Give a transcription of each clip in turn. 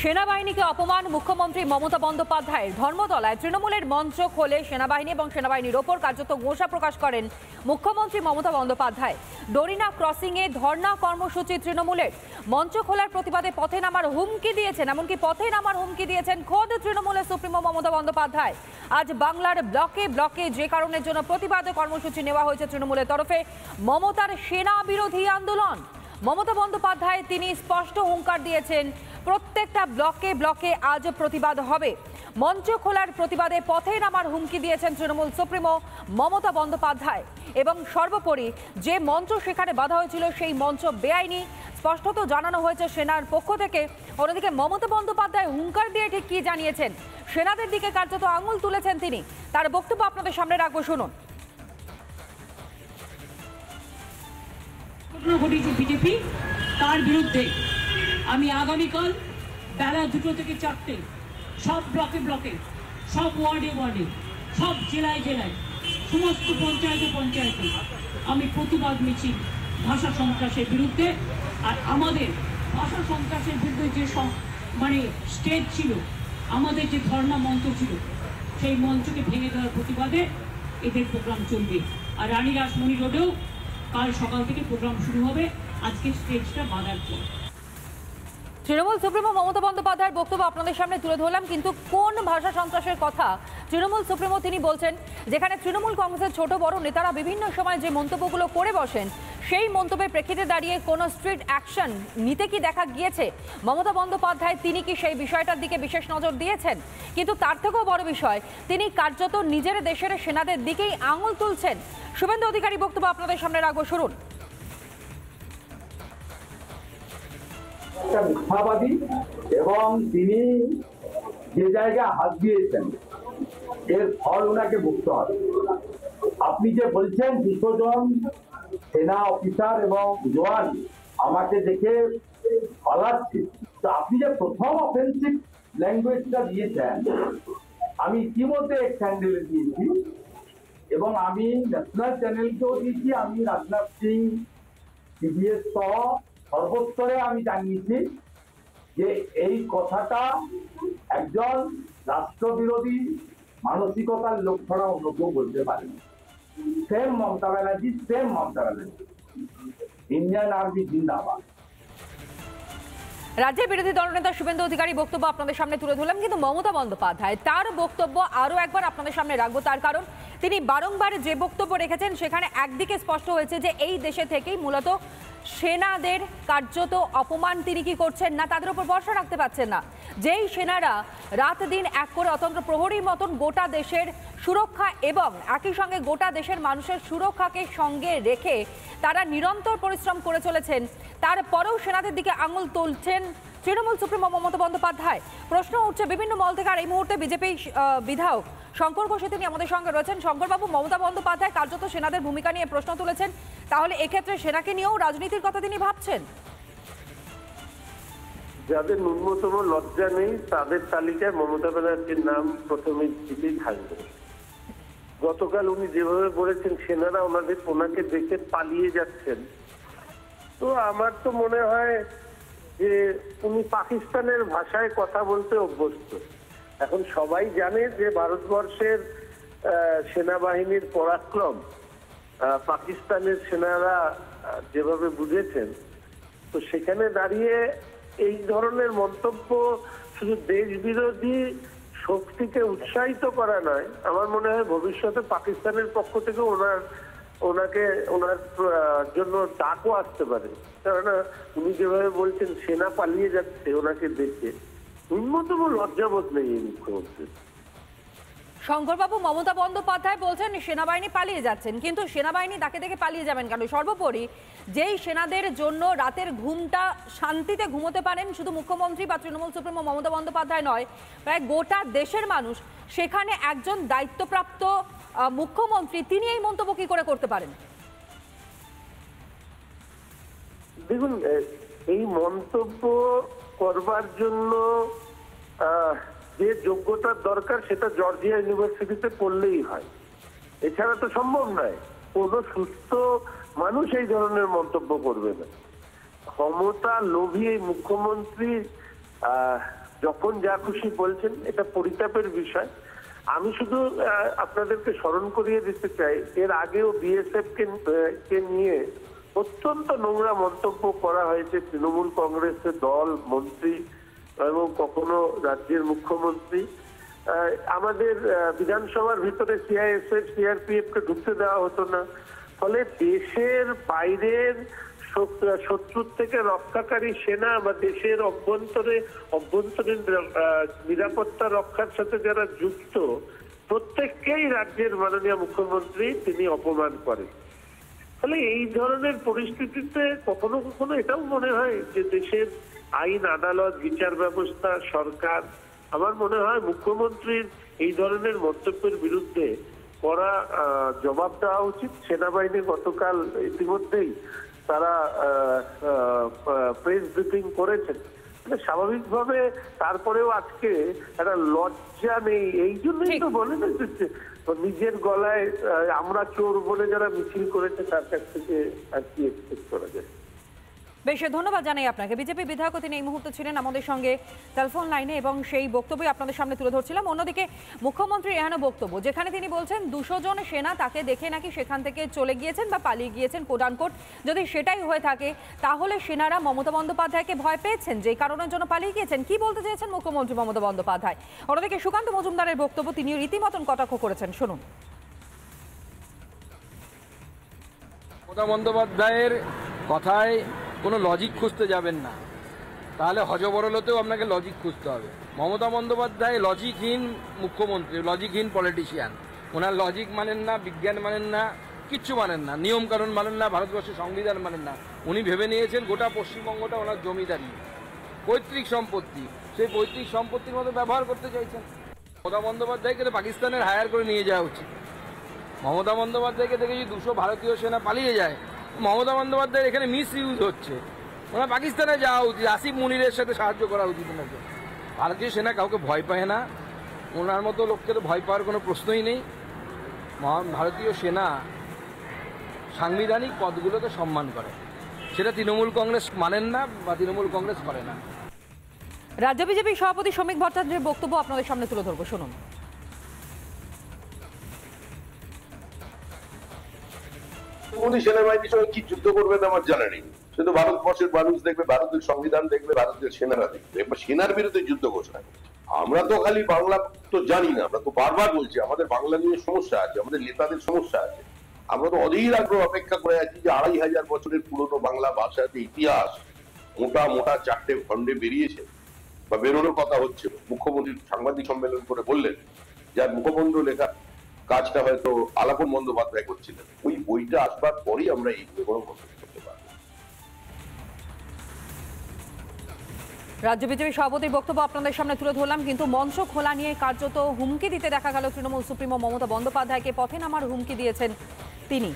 সেনাবাহিনীকে অপমান মুখ্যমন্ত্রী মমতা বন্দ্যোপাধ্যায়ের। ধর্মতলায় তৃণমূলের মঞ্চ খোলে সেনাবাহিনী এবং সেনাবাহিনীর ওপর কার্যত গোঁসা প্রকাশ করেন মুখ্যমন্ত্রী মমতা বন্দ্যোপাধ্যায়। ডরিনা ক্রসিংয়ে ধর্ণা কর্মসূচি তৃণমূলের। মঞ্চ খোলার প্রতিবাদে পথে নামার হুমকি দিয়েছেন, এমনকি পথে নামার হুমকি দিয়েছেন খোদ তৃণমূলের সুপ্রিমো মমতা বন্দ্যোপাধ্যায়। আজ বাংলার ব্লকে ব্লকে যে কারণের জন্য প্রতিবাদ কর্মসূচি নেওয়া হয়েছে তৃণমূলের তরফে, মমতার সেনা বিরোধী আন্দোলন। মমতা বন্দ্যোপাধ্যায় তিনি স্পষ্ট হুঙ্কার দিয়েছেন, প্রত্যেকটা ব্লকে ব্লকে আজ প্রতিবাদ হবে। মঞ্চ খোলার প্রতিবাদে পথে নামার হুমকি দিয়েছেন তৃণমূল সুপ্রিমো মমতা বন্দ্যোপাধ্যায়। এবং সর্বোপরি যে মঞ্চ সেখানে বাধা হয়েছিল সেই মঞ্চ বেআইনি, স্পষ্টত জানানো হয়েছে সেনার পক্ষ থেকে। অন্যদিকে মমতা বন্দ্যোপাধ্যায় হুঙ্কার দিয়ে ঠিক কি জানিয়েছেন, সেনাদের দিকে কার্যত আঙুল তুলেছেন তিনি। তার বক্তব্য আপনাদের সামনে রাখবো, শুনুন। বিজেপি তার বিরুদ্ধে আমি আগামীকাল বেলা 2টো থেকে 4টে সব ব্লকে ব্লকে, সব ওয়ার্ডে ওয়ার্ডে, সব জেলায় জেলায়, সমস্ত পঞ্চায়েতে পঞ্চায়েতে আমি প্রতিবাদ মিছিল ভাষা সন্ত্রাসের বিরুদ্ধে। আর আমাদের ভাষা সন্ত্রাসের বিরুদ্ধে যে স্টেজ ছিল, আমাদের যে ধর্ণা মঞ্চ ছিল, সেই মঞ্চকে ভেঙে দেওয়ার প্রতিবাদে এদের প্রোগ্রাম চলবে। আর রানী রাসমণি রোডেও কাল সকাল থেকে প্রোগ্রাম শুরু হবে, আজকে স্টেজটা বাঁধার পর। তৃণমূল সুপ্রিমো মমতা বন্দ্যোপাধ্যায়ের বক্তব্য আপনাদের সামনে তুলে ধরলাম, কিন্তু কোন ভাষা সন্ত্রাসের কথা তৃণমূল সুপ্রিমো তিনি বলছেন, যেখানে তৃণমূল কংগ্রেসের ছোট বড় নেতারা বিভিন্ন সময় যে মন্তব্যগুলো করে বসেন, সেই মন্তব্যের প্রেক্ষিতে দাঁড়িয়ে কোনো স্ট্রিট অ্যাকশন নিতে কি দেখা গিয়েছে মমতা বন্দ্যোপাধ্যায়? তিনি কি সেই বিষয়টার দিকে বিশেষ নজর দিয়েছেন? কিন্তু তার থেকেও বড় বিষয়, তিনি কার্যত নিজের দেশের সেনাদের দিকেই আঙুল তুলছেন। শুভেন্দু অধিকারী বক্তব্য আপনাদের সামনে রাখবো, শুনুন। একটা মিথ্যাবাদী এবং তিনি যে জায়গায় হাত দিয়েছেন এর ফল ওনাকে ভুগতে হবে। আপনি যে বলছেন 200 জন সেনা অফিসার এবং জওয়ান আমাকে দেখে পালাচ্ছে, তো আপনি যে প্রথম অফেন্সিভ ল্যাঙ্গুয়েজটা দিয়েছেন, আমি ইতিমধ্যে এক চ্যানেলে দিয়েছি এবং আমি ন্যাশনাল চ্যানেলকেও দিয়েছি। আমি রাজনাথ সিং, সিবিএস সহ সর্বস্তরে আমি জানিয়েছি যে এই কথাটা একজন রাষ্ট্রবিরোধী মানসিকতার লোক ছাড়া অন্য কেউ বলতে পারে না। Same Mamata Banerjee, same Mamata Banerjee. Indian army জিন্দাবাদ। রাজ্যের বিরোধী দলনেতা শুভেন্দু অধিকারী বক্তব্য আপনাদের সামনে তুলে ধরলাম, কিন্তু মমতা বন্দ্যোপাধ্যায় তার বক্তব্য আরো একবার আপনাদের সামনে রাখবো। তার কারণ, তিনি বারংবার যে বক্তব্য রেখেছেন সেখানে একদিকে স্পষ্ট হয়েছে যে এই দেশে থেকেই মূলত সেনাদের কার্যত অপমান তিনি কি করছেন না, তাদের উপর ভরসা রাখতে পারছেন না। যেই সেনারা রাত দিন এক করে অতন্ত্র প্রহরীর মতন গোটা দেশের সুরক্ষা এবং একই সঙ্গে গোটা দেশের মানুষের সুরক্ষাকে সঙ্গে রেখে তারা নিরন্তর পরিশ্রম করে চলেছেন, তারপরেও সেনাদের দিকে আঙুল তুলছেন তৃণমূল সুপ্রিমো মমতা বন্দ্যোপাধ্যায়। প্রশ্ন উঠছে বিভিন্ন মল থেকে, আর এই মুহূর্তে বিজেপি বিধায়ক শঙ্কর ঘোষে তিনি আমাদের সঙ্গে রয়েছেন। শঙ্করবাবু, মমতা বন্দ্যোপাধ্যায় কার্যত সেনাদের ভূমিকা নিয়ে প্রশ্ন তুলেছেন, তাহলে এক্ষেত্রে সেনাকে নিয়েও রাজনীতির কথা তিনি ভাবছেন? যাদের ন্যূনতম লজ্জা নেই তাদের তালিকায় মমতা ব্যানার্জির নাম প্রথমে দিকেই থাকবে। গতকাল উনি যেভাবে বলেছেন সেনারা ওনাকে দেখে পালিয়ে যাচ্ছেন, তো আমার তো মনে হয় যে উনি পাকিস্তানের ভাষায় কথা বলতে অভ্যস্ত। এখন সবাই জানে যে ভারতবর্ষের সেনাবাহিনীর পরাক্রম পাকিস্তানের সেনারা যেভাবে বুঝেছেন, তো সেখানে দাঁড়িয়ে এই ধরনের মন্তব্য শুধু দেশ বিরোধী শক্তিকে উৎসাহিত করা নয়, আমার মনে হয় ভবিষ্যতে পাকিস্তানের পক্ষ থেকে ওনার জন্য ডাকও আসতে পারে। কেননা উনি যেভাবে বলছেন সেনা পালিয়ে যাচ্ছে ওনাকে দেখে, ন্যূনতম লজ্জাবোধ নেই এই মুখ্যমন্ত্রী। শঙ্করবাবু, মমতা বন্দ্যোপাধ্যায় বলছেন সেনাবাহিনী পালিয়ে যাচ্ছেন, কিন্তু সেনাবাহিনী তাকে দেখে পালিয়ে যাবেন কেন? সর্বোপরি যেই সেনাদের জন্য রাতের ঘুমটা শান্তিতে ঘুমোতে পারেন শুধু মুখ্যমন্ত্রী বা তৃণমূল সুপ্রিমো মমতা বন্দ্যোপাধ্যায় নয়, প্রায় গোটা দেশের মানুষ, সেখানে একজন দায়িত্বপ্রাপ্ত মুখ্যমন্ত্রী তিনি এই মন্তব্য কি করে করতে পারেন? দেখুন, এই মন্তব্য করবার জন্য যে যোগ্যতার দরকার সেটা জর্জিয়া ইউনিভার্সিটিতে পড়লেই হয়, এছাড়া তো সম্ভব নয়। কোনো সুস্থ মানুষ এই ধরনের মন্তব্য করবে না। ক্ষমতা লোভী এই মুখ্যমন্ত্রী যখন যা খুশি বলছেন, এটা পরিতাপের বিষয়। আমি শুধু আপনাদেরকে স্মরণ করিয়ে দিতে চাই, এর আগেও বিএসএফ কে নিয়ে অত্যন্ত নোংরা মন্তব্য করা হয়েছে তৃণমূল কংগ্রেসের দল, মন্ত্রী এবং কখনো রাজ্যের মুখ্যমন্ত্রী। আমাদের বিধানসভার ভিতরে সিআইএসএফ, সিআরপিএফ কে ঢুকতে দেওয়া হতো না। ফলে দেশের বাইরের শত্রুর থেকে রক্ষাকারী সেনা বা দেশের অভ্যন্তরীণ নিরাপত্তা রক্ষার সাথে যারা যুক্ত, প্রত্যেককেই রাজ্যের মাননীয় মুখ্যমন্ত্রী তিনি অপমান করেন। ফলে এই ধরনের পরিস্থিতিতে কখনো কখনো এটাও মনে হয় যে দেশের আইন, আদালত, বিচার ব্যবস্থা, সরকার, আমার মনে হয় মুখ্যমন্ত্রীর এই ধরনের মন্তব্যের বিরুদ্ধে কড়া জবাব দেওয়া উচিত। সেনাবাহিনী গতকাল ইতিমধ্যেই তারা প্রেস ব্রিফিং করেছেন। স্বাভাবিকভাবে তারপরেও আজকে একটা লজ্জা নেই, এই জন্যই তো বলে না নিজের গলায় আমরা চোর বলে যারা মিছিল করেছে তার কাছ থেকে আর কি এক্সপেক্ট করা যায়। বেশ, ধন্যবাদ জানাই আপনাকে। বিজেপি বিধায়ক তিনি এই মুহূর্তে ছিলেন আমাদের সঙ্গে টেলিফোন লাইনে এবং সেই বক্তব্যই আপনাদের সামনে তুলে ধরছিলাম। অন্যদিকে মুখ্যমন্ত্রীর এহেন বক্তব্য, যেখানে তিনি বলছেন 200 জন সেনা তাকে দেখে নাকি সেখান থেকে চলে গিয়েছেন বা পালিয়ে গিয়েছেন, কোট আনকোট। যদি সেটাই হয়ে থাকে তাহলে সেনারা মমতা বন্দ্যোপাধ্যায়কে ভয় পেয়েছেন, যেই কারণের জন্য পালিয়ে গিয়েছেন। কি বলতে চেয়েছেন মুখ্যমন্ত্রী মমতা বন্দ্যোপাধ্যায়? অন্যদিকে সুকান্ত মজুমদারের বক্তব্য, তিনি রীতিমতন কটাক্ষ করেছেন, শুনুন। মমতা বন্দ্যোপাধ্যায়ের কথায় কোনো লজিক খুঁজতে যাবেন না, তাহলে হজবরলতেও আপনাকে লজিক খুঁজতে হবে। মমতা বন্দ্যোপাধ্যায় লজিকহীন মুখ্যমন্ত্রী, লজিকহীন পলিটিশিয়ান। ওনার লজিক মানেন না, বিজ্ঞান মানেন না, কিচ্ছু মানেন না, নিয়মকানুন মানেন না, ভারতবর্ষের সংবিধান মানেন না। উনি ভেবে নিয়েছেন গোটা পশ্চিমবঙ্গটা ওনার জমিদারি, পৈতৃক সম্পত্তি। সেই পৈতৃক সম্পত্তির মতো ব্যবহার করতে চাইছেন। মমতা বন্দ্যোপাধ্যায়কে হায়ার হায়ার করে নিয়ে যাওয়া উচিত। মমতা বন্দ্যোপাধ্যায়কে দেখে যদি 200 ভারতীয় সেনা পালিয়ে যায়, মমতা বন্দ্যোপাধ্যায়ের এখানে মিস ইউজ হচ্ছে। ওনার পাকিস্তানে যাওয়া উচিত, আসিফ মুনিরের সাথে সাহায্য করা উচিত ওনাকে। ভারতীয় সেনা কাউকে ভয় পায় না, ওনার মতো লোককে তো ভয় পাওয়ার কোনো প্রশ্নই নেই। ভারতীয় সেনা সাংবিধানিক পদগুলোকে সম্মান করে, সেটা তৃণমূল কংগ্রেস মানেন না বা তৃণমূল কংগ্রেস করে না। রাজ্য বিজেপি সভাপতি শ্রমিক ভট্টাচার্যের বক্তব্য আপনাদের সামনে তুলে ধরবো, শুনুন। সেনাবাহিনীর সঙ্গে কি যুদ্ধ করবেন আমার জানা নেই। শুধু ভারতবর্ষের মানুষ দেখবে, ভারতের সংবিধান দেখবে, ভারতের সেনারা দেখবে, এবার সেনার বিরুদ্ধে যুদ্ধ ঘোষণা করছে। আমরা তো খালি বাংলা তো জানি না, আমরা তো বারবার বলছি আমাদের বাংলা নিয়ে সমস্যা আছে, আমাদের নেতাদের সমস্যা আছে। আমরা তো অধীর আগ্রহ অপেক্ষা করে আছি যে 2500 বছরের পুরনো বাংলা ভাষাতে ইতিহাস মোটা মোটা 4টে খণ্ডে বেরিয়েছে বা বেরোনোর কথা হচ্ছে। মুখ্যমন্ত্রী সাংবাদিক সম্মেলন করে বললেন যার মুখবন্ধ লেখা কাজটা হয়তো আলাপন বন্দ্যোপাধ্যায় করছিলেন। ওই বইটা আসবার পরই আমরা এই কোনো মন্তব্য করতে পারব। রাজ্য বিজেপি সভাপতির বক্তব্য আপনাদের সামনে তুলে ধরলাম, কিন্তু মঞ্চ খোলা নিয়ে কার্যত হুমকি দিতে দেখা গেল তৃণমূল সুপ্রিমো মমতা বন্দ্যোপাধ্যায়কে। পথে নামার হুমকি দিয়েছেন তিনি।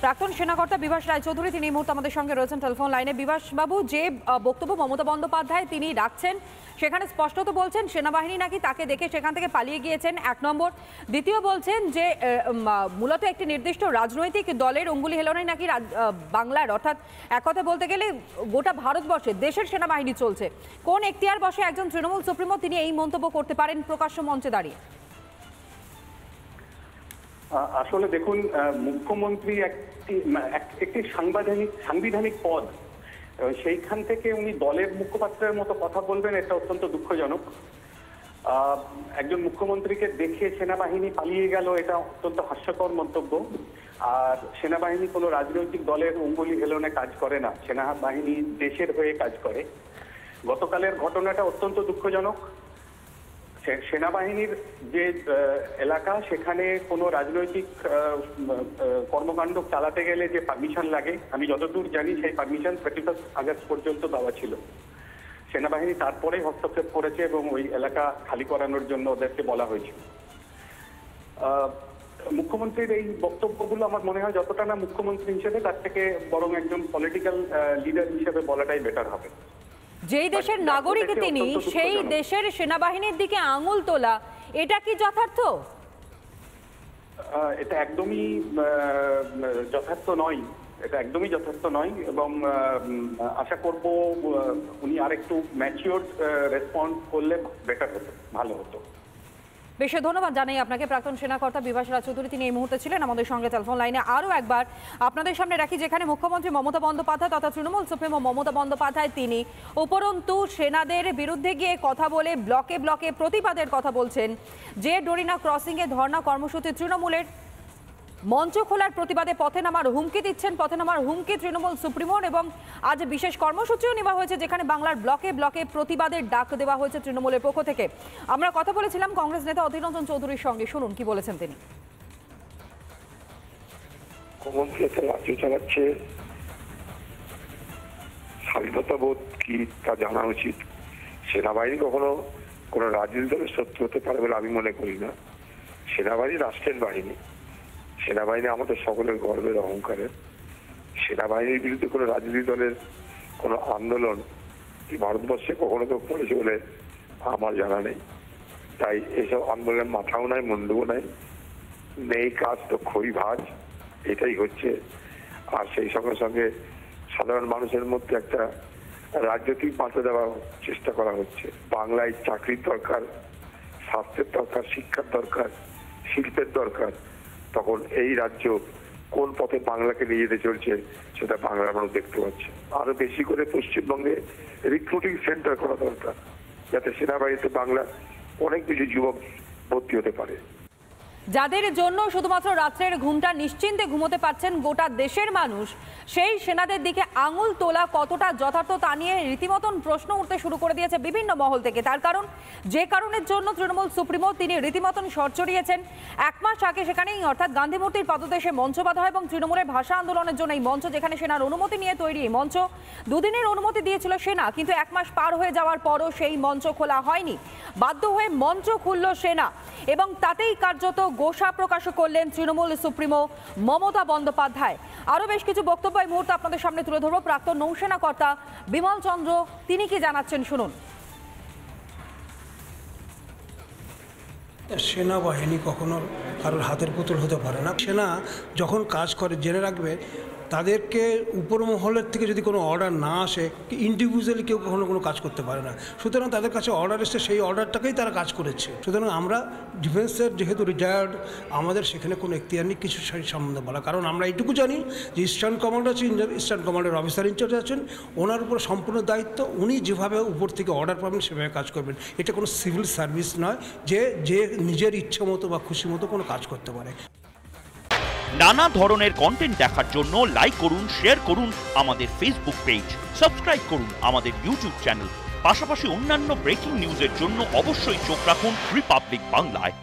প্রাক্তন সেনাকর্তা বিভাস রায়চৌধুরী তিনি এই মুহূর্তে আমাদের সঙ্গে রয়েছেন টেলিফোন লাইনে। বিভাস বাবু, যে বক্তব্য মমতা বন্দ্যোপাধ্যায় তিনি রাখছেন, সেখানে স্পষ্টত বলছেন সেনাবাহিনী নাকি তাকে দেখে সেখান থেকে পালিয়ে গিয়েছেন, 1 নম্বর। দ্বিতীয় বলছেন যে মূলত একটি নির্দিষ্ট রাজনৈতিক দলের অঙ্গুলি হেলনে নাকি বাংলার, অর্থাৎ এক কথা বলতে গেলে গোটা ভারতবর্ষে দেশের সেনাবাহিনী চলছে। কোন এখতিয়ার বসে একজন তৃণমূল সুপ্রিমো তিনি এই মন্তব্য করতে পারেন প্রকাশ্য মঞ্চে দাঁড়িয়ে? আসলে দেখুন, মুখ্যমন্ত্রী একটি সাংবিধানিক পদ, সেইখান থেকে উনি দলের মুখপাত্রের মতো কথা বলবেন, এটা অত্যন্ত দুঃখজনক। একজন মুখ্যমন্ত্রীকে দেখে সেনাবাহিনী পালিয়ে গেল, এটা অত্যন্ত হাস্যকর মন্তব্য। আর সেনাবাহিনী কোনো রাজনৈতিক দলের অঙ্গুলি হেলনে কাজ করে না, সেনাবাহিনী দেশের হয়ে কাজ করে। গতকালের ঘটনাটা অত্যন্ত দুঃখজনক। সেনাবাহিনীর যে এলাকা, সেখানে কোনো রাজনৈতিক কর্মকাণ্ড চালাতে গেলে যে পারমিশন লাগে, আমি যতদূর জানি সেই পারমিশন 31 আগস্ট পর্যন্ত দেওয়া ছিল। সেনাবাহিনী তারপরেই হস্তক্ষেপ করেছে এবং ওই এলাকা খালি করানোর জন্য ওদেরকে বলা হয়েছিল। মুখ্যমন্ত্রীর এই বক্তব্যগুলো আমার মনে হয় যতটা না মুখ্যমন্ত্রী হিসেবে, তার থেকে বরং একজন পলিটিক্যাল লিডার হিসেবে বলাটাই বেটার হবে। যেই দেশের নাগরিক তিনি, সেই দেশের সেনাবাহিনীর দিকে আঙুল তোলা, এটা কি যথার্থ? এটা একদমই যথার্থ নয়। এটা একদমই যথার্থ নয় এবং আশা করব উনি আরেকটু ম্যাচিওর রেসপন্স করলে বেটার হতো, ভালো হতো। বেশ ধন্যবাদ জানাই আপনাকে প্রাক্তন সেনাকর্তা বিভাস রায় চৌধুরী, তিনি এই মুহূর্তে ছিলেন আমাদের সঙ্গে টেলিফোন লাইনে। আরও একবার আপনাদের সামনে রাখি, যেখানে মুখ্যমন্ত্রী মমতা বন্দ্যোপাধ্যায় তথা তৃণমূল সুপ্রিমো মমতা বন্দ্যোপাধ্যায় তিনি উপরন্তু সেনাদের বিরুদ্ধে গিয়ে কথা বলে ব্লকে ব্লকে প্রতিবাদের কথা বলছেন। যে ডোরিনা ক্রসিংয়ে ধর্ণা কর্মসূচি তৃণমূলের মঞ্চ খোলার প্রতিবাদে পথে নামার হুমকি দিচ্ছেন, পথে নামার হুমকি তৃণমূল সুপ্রিমোর। এবং আজ বিশেষ কর্মসূচিও নেওয়া হয়েছে, যেখানে বাংলার ব্লকে ব্লকে প্রতিবাদের ডাক দেওয়া হয়েছে তৃণমূলের পক্ষ থেকে। আমরা কথা বলেছিলাম কংগ্রেস নেতা অধীর রঞ্জন চৌধুরীর সঙ্গে, শুনুন কি বলেছেন তিনি। মুখ্যমন্ত্রী একটা রাজ্য চালাচ্ছে, স্বাধীনতা বোধ কি তা জানা উচিত। সেনাবাহিনী কখনো কোনো রাজনৈতিক দলের শত্রু হতে পারে বলে আমি মনে করি না। সেনাবাহিনী রাষ্ট্রের বাহিনী, সেনাবাহিনী আমাদের সকলের গর্বের অহংকারের। সেনাবাহিনীর বিরুদ্ধে কোনো রাজনৈতিক দলের কোনো আন্দোলন ভারতবর্ষে কখনো তো করেছে বলে আমার জানা নেই। তাই এসব আন্দোলনের মাথাও নাই, মুন্ডুও নাই, নেই কাজ তো খড়ি ভাজ, এটাই হচ্ছে। আর সেই সঙ্গে সঙ্গে সাধারণ মানুষের মধ্যে একটা রাজনৈতিক বার্তা দেওয়ার চেষ্টা করা হচ্ছে। বাংলায় চাকরির দরকার, স্বাস্থ্যের দরকার, শিক্ষার দরকার, শিল্পের দরকার। তখন এই রাজ্য কোন পথে বাংলাকে নিয়ে যেতে চলছে সেটা বাংলার মানুষ দেখতে পাচ্ছে। আরো বেশি করে পশ্চিমবঙ্গে রিক্রুটিং সেন্টার করা দরকার, যাতে সেনাবাহিনীতে বাংলা অনেক বেশি যুবক ভর্তি হতে পারে। যাদের জন্য শুধুমাত্র রাত্রের ঘুমটা নিশ্চিন্তে ঘুমোতে পারছেন গোটা দেশের মানুষ, সেই সেনাদের দিকে আঙুল তোলা কতটা যথার্থ তা নিয়ে রীতিমতন প্রশ্ন উঠতে শুরু করে দিয়েছে বিভিন্ন মহল থেকে। তার কারণ, যে কারণের জন্য তৃণমূল সুপ্রিমো তিনি রীতিমতন সর চড়িয়েছেন। এক মাস আগে সেখানেই অর্থাৎ গান্ধী মূর্তির পদদেশে মঞ্চ বাঁধা হয় এবং তৃণমূলের ভাষা আন্দোলনের জন্য এই মঞ্চ, যেখানে সেনার অনুমতি নিয়ে তৈরি এই মঞ্চ, দুদিনের অনুমতি দিয়েছিল সেনা, কিন্তু এক মাস পার হয়ে যাওয়ার পরও সেই মঞ্চ খোলা হয়নি। বাধ্য হয়ে মঞ্চ খুলল সেনা এবং তাতেই কার্যত গোসা প্রকাশ করলেন তৃণমূল সুপ্রিমো মমতা বন্দ্যোপাধ্যায়। আরও বেশ কিছু বক্তব্য এই মুহূর্তে আপনাদের সামনে তুলে ধরব। প্রাক্তন নৌসেনা কর্তা বিমল চন্দ্র তিনি কি জানাচ্ছেন শুনুন। সেনাবাহিনী কখনো কারোর হাতের পুতুল হতে পারে না। সেনা যখন কাজ করে জেনে রাখবে, তাদেরকে উপর মহলের থেকে যদি কোনো অর্ডার না আসে, ইন্ডিভিজুয়ালি কেউ কখনো কোনো কাজ করতে পারে না। সুতরাং তাদের কাছে অর্ডার এসে সেই অর্ডারটাকেই তারা কাজ করেছে। সুতরাং আমরা ডিফেন্সের যেহেতু রিটায়ার্ড, আমাদের সেখানে কোনো এখতিয়ার নেই কিছু সম্বন্ধে বলা। কারণ আমরা এইটুকু জানি যে ইস্টার্ন কমান্ডার আছেন, ইস্টার্ন কমান্ডার অফিসার ইনচার্জ আছেন, ওনার উপর সম্পূর্ণ দায়িত্ব। উনি যেভাবে উপর থেকে অর্ডার পাবেন সেভাবে কাজ করবেন। এটা কোনো সিভিল সার্ভিস নয় যে নিজের ইচ্ছে মতো বা খুশি মতো কোনো কাজ করতে পারে। নানা ধরনের কন্টেন্ট দেখার জন্য লাইক করুন, শেয়ার করুন আমাদের ফেসবুক পেজ, সাবস্ক্রাইব করুন আমাদের ইউটিউব চ্যানেল। পাশাপাশি অন্যান্য ব্রেকিং নিউজের জন্য অবশ্যই চোখ রাখুন রিপাবলিক বাংলায়।